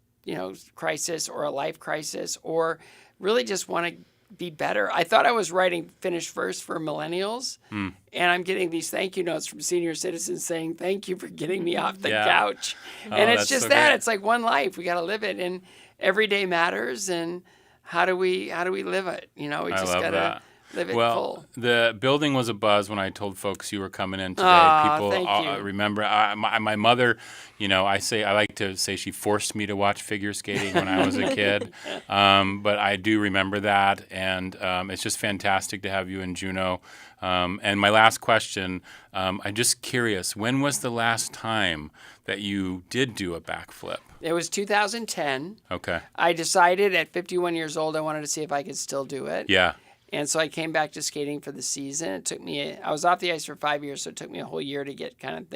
crisis or a life crisis, or really just want to be better. I thought I was writing Finish First for millennials, and I'm getting these thank you notes from senior citizens saying, thank you for getting me off the couch. And it's just so that. Great. It's like one life. We got to live it, and every day matters, and how do we live it? We just got to live it full. The building was abuzz when I told folks you were coming in today. People remember. My mother, I like to say she forced me to watch figure skating when I was a kid. But I do remember that, and it's just fantastic to have you in Juneau. And my last question, I'm just curious, when was the last time that you did do a backflip? It was 2010. Okay. I decided at 51 years old I wanted to see if I could still do it. Yeah. And so I came back to skating for the season. It took me, I was off the ice for 5 years, so it took me a whole year to get kind of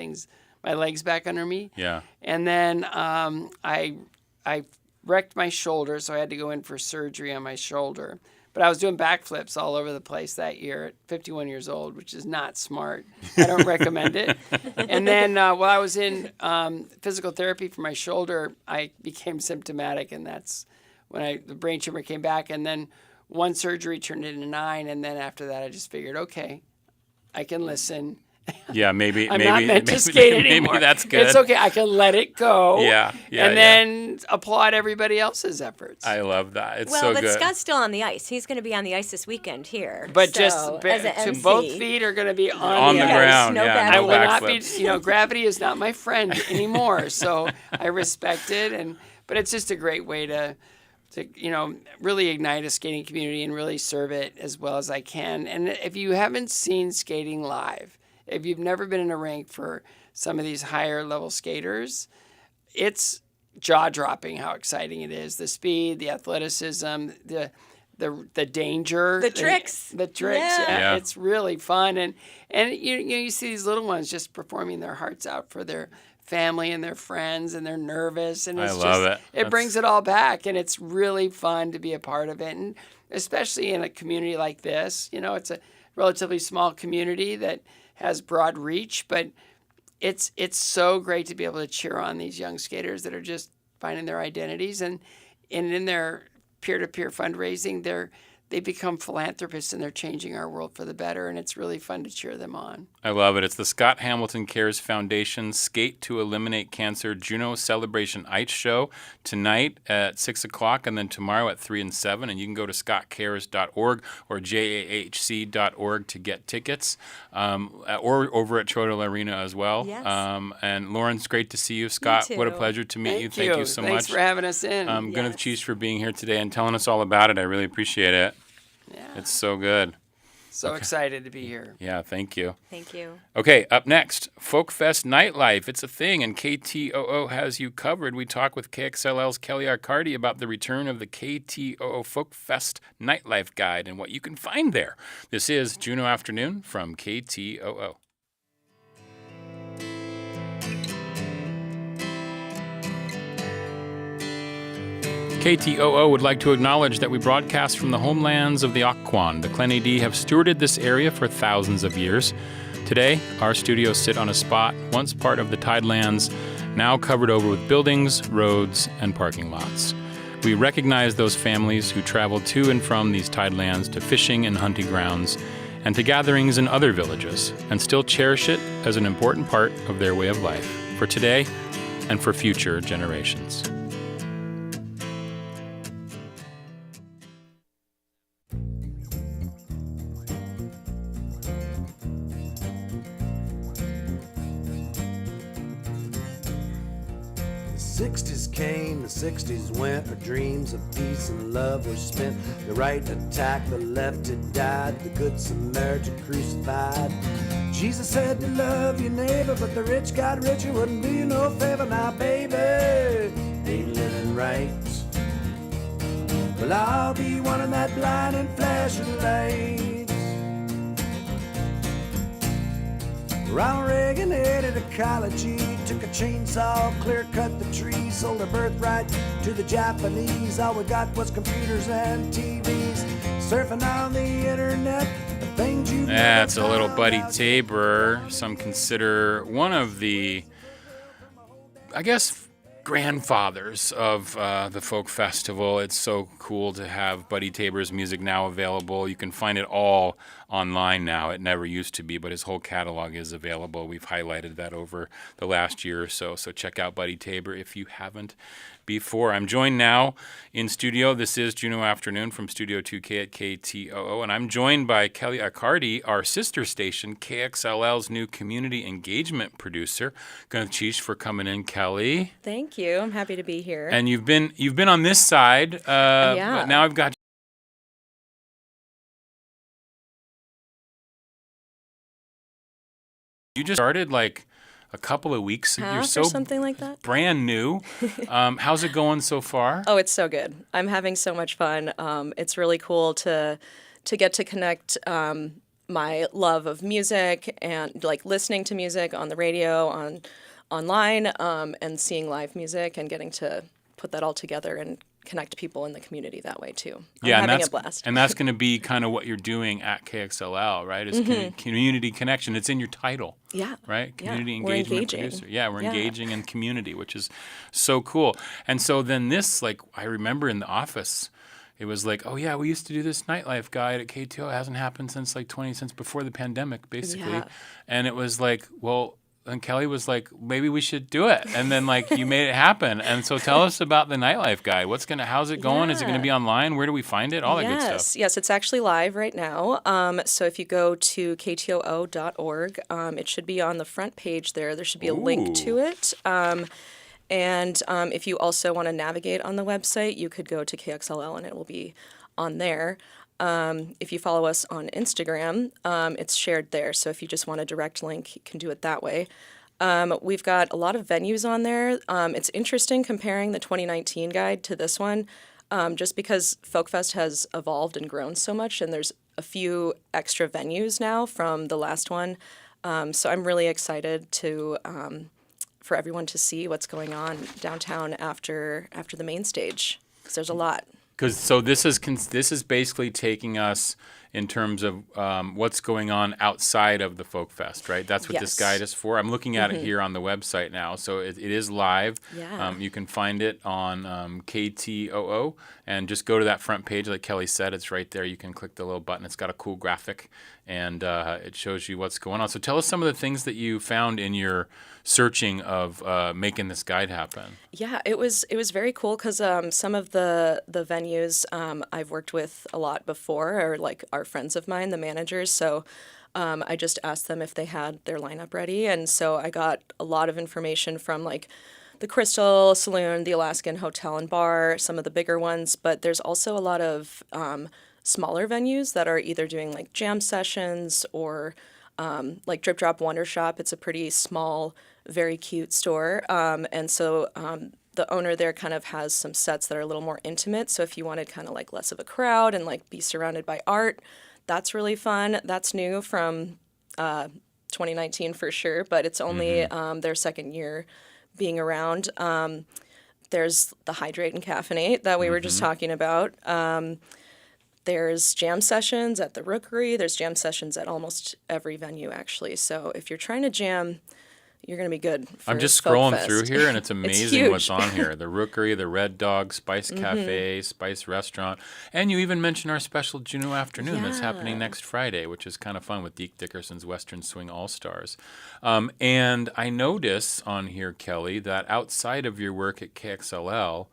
my legs back under me. Yeah. And then I wrecked my shoulder, so I had to go in for surgery on my shoulder. But I was doing backflips all over the place that year at 51 years old, which is not smart. I don't recommend it. And then while I was in physical therapy for my shoulder, I became symptomatic, and that's when the brain tumor came back. And then one surgery turned into 9, and then after that, I just figured, okay, I can listen. Yeah, maybe I'm not meant to skate anymore. Maybe that's good. It's okay. I can let it go. Yeah. And then applaud everybody else's efforts. I love that. It's so good. Well, but Scott's still on the ice. He's going to be on the ice this weekend here. But so, both feet are going to be on the ground. No yeah, I will not be. Gravity is not my friend anymore. So I respect it, but it's just a great way to really ignite a skating community and really serve it as well as I can. And if you haven't seen skating live, if you've never been in a rink for some of these higher level skaters, it's jaw-dropping how exciting it is. The speed, the athleticism, the danger. The tricks. Yeah. It's really fun. And you see these little ones just performing their hearts out for their family and their friends, and they're nervous, and it's I love it brings it all back, and it's really fun to be a part of it. And especially in a community like this, it's a relatively small community that has broad reach, but it's so great to be able to cheer on these young skaters that are just finding their identities, and in their peer-to-peer fundraising, they become philanthropists, and they're changing our world for the better, and it's really fun to cheer them on. I love it. It's the Scott Hamilton Cares Foundation Skate to Eliminate Cancer Juneau Celebration Ice Show tonight at 6 o'clock, and then tomorrow at 3 and 7. And you can go to scottcares.org or jahc.org to get tickets, or over at Chodel Arena as well. Yes. And Lauren, it's great to see you. Scott, what a pleasure to meet you. Thank you so much. Thanks for having us in. Gwyneth Cheese for being here today and telling us all about it. I really appreciate it. Yeah. It's so good. So excited to be here. Yeah, thank you. Thank you. Okay, up next, Folk Fest Nightlife. It's a thing, and KTOO has you covered. We talk with KXLL's Kelly Aicardi about the return of the KTOO Folk Fest Nightlife Guide and what you can find there. This is Juneau Afternoon from KTOO. KTOO would like to acknowledge that we broadcast from the homelands of the Occoquan. The Clenedy have stewarded this area for thousands of years. Today, our studios sit on a spot once part of the Tidelands, now covered over with buildings, roads, and parking lots. We recognize those families who traveled to and from these Tidelands to fishing and hunting grounds and to gatherings in other villages, and still cherish it as an important part of their way of life, for today and for future generations. 60s came, the 60s went. Our dreams of peace and love were spent. The right attacked, the left had died. The good Samaritan crucified. Jesus said to love your neighbor, but the rich got richer, wouldn't do you no favor. Now, baby, ain't living right. Well, I'll be one of that blinding flashing lights. Ronald Reagan headed to college. He took a chainsaw, clear-cut the trees, sold a birthright to the Japanese. All we got was computers and TVs, surfing on the internet. The things you That's a little Buddy Tabor. Some consider one of the, I guess, grandfathers of the folk festival. It's so cool to have Buddy Tabor's music now available. You can find it all online now. It never used to be, but his whole catalog is available. We've highlighted that over the last year or so. So check out Buddy Tabor if you haven't before. I'm joined now in studio. This is Juneau Afternoon from Studio 2K at KTOO, and I'm joined by Kelly Aicardi, our sister station, KXLL's new community engagement producer. Gunchish for coming in, Kelly. Thank you. I'm happy to be here. And you've been on this side, yeah. but now I've got. You just started like a couple of weeks. You're so or something like that. Brand new. How's it going so far? Oh, it's so good. I'm having so much fun. It's really cool to get to connect my love of music and like listening to music on the radio, online, and seeing live music and getting to put that all together and connect people in the community that way too. I'm having a blast. And that's going to be kind of what you're doing at KXLL, right? Is community connection. It's in your title. Yeah. Right? Community yeah. engagement producer. Yeah, we're engaging in community, which is so cool. And so then this, like, I remember in the office, it was like, oh yeah, we used to do this Nightlife guide at KTOO. It hasn't happened since since before the pandemic, basically. Yeah. And it was like, well, and Kelly was like, maybe we should do it. And then you made it happen. And so tell us about the Nightlife guide. How's it going? Yeah. Is it going to be online? Where do we find it? All that good stuff. Yes, it's actually live right now. So if you go to ktoo.org, it should be on the front page there. There should be a link to it. And if you also want to navigate on the website, you could go to KXLL and it will be on there. If you follow us on Instagram, it's shared there. So if you just want a direct link, you can do it that way. We've got a lot of venues on there. It's interesting comparing the 2019 guide to this one, just because FolkFest has evolved and grown so much, and there's a few extra venues now from the last one. So I'm really excited for everyone to see what's going on downtown after the main stage, because there's a lot. So this is basically taking us in terms of what's going on outside of the Folk Fest, right? That's what this guide is for. I'm looking at it here on the website now. So it is live. Yeah. You can find it on KTOO, and just go to that front page like Kelly said. It's right there. You can click the little button. It's got a cool graphic, and it shows you what's going on. So tell us some of the things that you found in your searching of making this guide happen. Yeah, it was very cool because some of the venues I've worked with a lot before are like are friends of mine, the managers. So I just asked them if they had their lineup ready, and so I got a lot of information from like the Crystal Saloon, the Alaskan Hotel and Bar, some of the bigger ones. But there's also a lot of smaller venues that are either doing like jam sessions or like Drip Drop Wonder Shop. It's a pretty small, very cute store. And so the owner there kind of has some sets that are a little more intimate. So if you wanted kind of like less of a crowd and like be surrounded by art, that's really fun. That's new from 2019 for sure, but it's only their second year being around. There's the Hydrate and Caffeinate that we were just talking about. There's jam sessions at the Rookery. There's jam sessions at almost every venue, actually. So if you're trying to jam, you're going to be good for I'm just Folk scrolling Fest. through here, and it's amazing huge. what's on here. The Rookery, the Red Dog, Spice Cafe, Spice Restaurant. And you even mentioned our special Juneau Afternoon that's happening next Friday, which is kind of fun with Deke Dickerson's Western Swing All-Stars. And I notice on here, Kelly, that outside of your work at KXLL,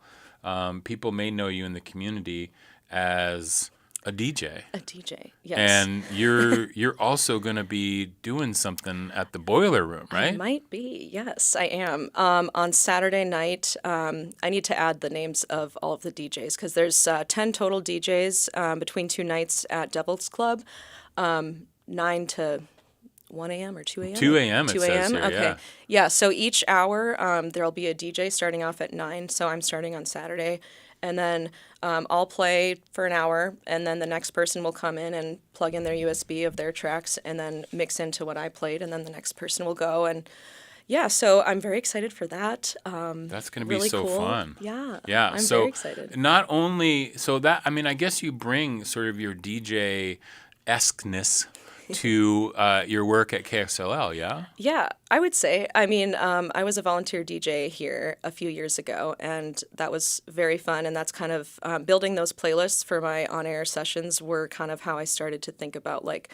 people may know you in the community as A DJ. A DJ, yes. And you're also going to be doing something at the Boiler Room, right? I might be, yes, I am. On Saturday night, I need to add the names of all of the DJs because there's 10 total DJs between 2 nights at Devil's Club, 9 to 1 a.m. or 2 a.m.? 2 a.m. 2 it says a.m. here, Okay. Yeah, so each hour there'll be a DJ starting off at 9, so I'm starting on Saturday. And then I'll play for an hour, and then the next person will come in and plug in their USB of their tracks and then mix into what I played, and then the next person will go. And yeah, so I'm very excited for that. That's going to be really so cool. fun. Yeah, I'm so very excited. Not only, so that, I mean, I guess you bring sort of your DJ-esqueness to your work at KXLL, yeah? Yeah, I would say. I mean, I was a volunteer DJ here a few years ago, and that was very fun. And that's kind of building those playlists for my on-air sessions were kind of how I started to think about, like,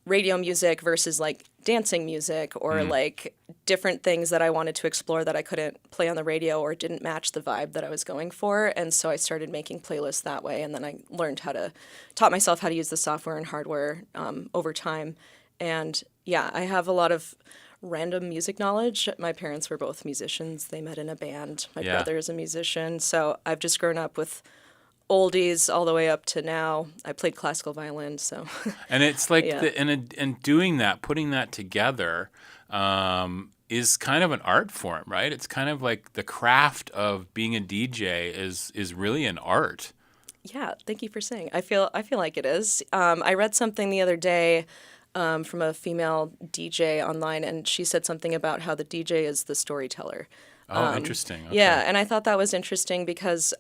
radio music versus, like, dancing music or, like, different things that I wanted to explore that I couldn't play on the radio or didn't match the vibe that I was going for. And so I started making playlists that way, and then I taught myself how to use the software and hardware over time. And yeah, I have a lot of random music knowledge. My parents were both musicians. They met in a band. My brother is a musician. So I've just grown up with oldies all the way up to now. I played classical violin, so. And it's like, and doing that, putting that together is kind of an art form, right? It's kind of like the craft of being a DJ is really an art. Yeah, thank you for saying. I feel like it is. I read something the other day from a female DJ online, and she said something about how the DJ is the storyteller. Oh, interesting. Okay. Yeah, and I thought that was interesting because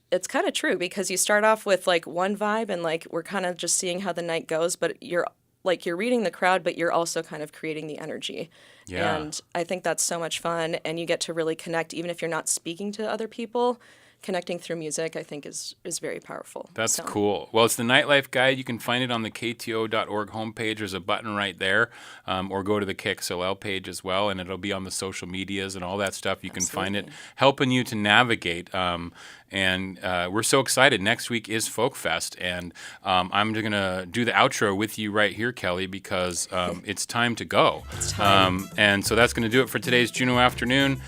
it's kind of true because you start off with like one vibe and like we're kind of just seeing how the night goes, but you're reading the crowd, but you're also kind of creating the energy. Yeah. And I think that's so much fun, and you get to really connect even if you're not speaking to other people. Connecting through music, I think, is very powerful. That's cool. Well, it's the Nightlife Guide. You can find it on the KTOO.org homepage. There's a button right there, or go to the KXLL page as well, and it'll be on the social medias and all that stuff. You can find it, helping you to navigate. And we're so excited. Next week is Folk Fest, and I'm going to do the outro with you right here, Kelly, because it's time to go. It's time. And so that's going to do it for today's Juneau Afternoon.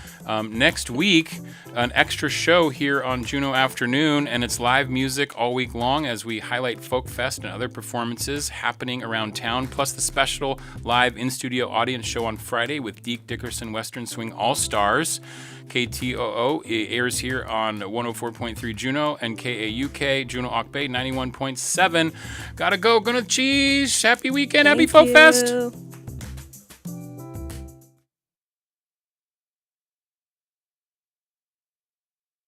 Next week, an extra show here on Juneau Afternoon, and it's live music all week long as we highlight Folk Fest and other performances happening around town, plus the special live in-studio audience show on Friday with Deke Dickerson Western Swing All-Stars. KTOO airs here on 104.3 Juneau and KAUK Juneau Ock Bay 91.7. Gotta go, gonna cheese. Happy weekend, happy Folk Fest.